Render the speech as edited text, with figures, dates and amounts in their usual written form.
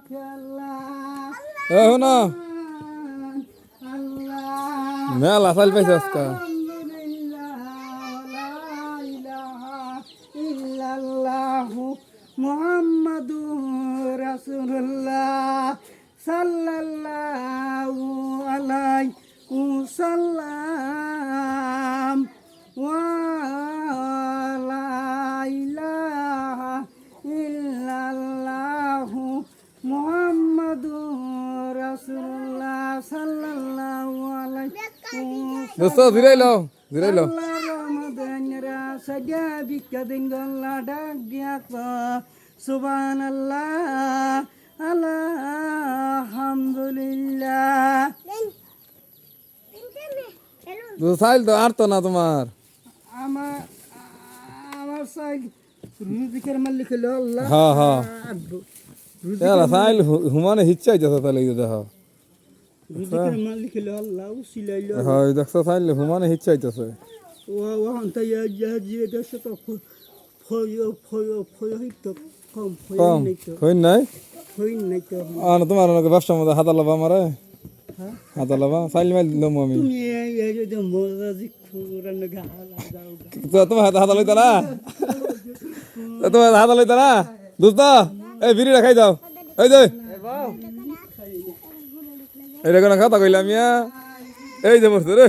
এ শোনো মেলা চাল পাইছে আজকে মুহাম্মাদুর রাসূলুল্লাহ সাল্লাল্লাহু আলাইহি ওয়াসাল্লাম ওয়া লা ইলাহা ইল্লাল্লাহু মুহাম্মাদুর রাসূলুল্লাহ সাল্লাল্লাহু আলাইহি ওয়াসাল্লাম দোস্ত জিরাইলো জিরাইলো রমাদানরা সাজা বিকদিন গল্লা ডাক দিয়া সুবহানাল্লাহ আলহামদুলিল্লাহ সাইল তো আর তো না তোমার আমার আমার সাইড রুজিকের মালিক হলো আল্লাহ হ্যাঁ হ্যাঁ সাইল হুমানে হিচ্ছা যাচ্ছে তাহলে দেখো রুজিকের মালিক হলো আল্লাহ উসিলাইলো হ্যাঁ দেখছো সাইল হুমানে হিচ্ছা যাচ্ছে ও হন্তা ইয়া দেশ তো ফয় হইতো কম কম হইন নাই হইন নাই তো আর তোমার ব্যবসার মধ্যে হাতা লবা আমারে হ্যাঁ হাতা লবা সাইল মাইল দিলাম আমি তুমি এই যে মজাজি খুরান গালা যাও তো তোমার হাতা লইতা না তোমার হাতা লইতা না দোস্ত এই বিড়ি রাখাই দাও এই যে এই রেখো না খাতা কইলাম এই যে বসতো রে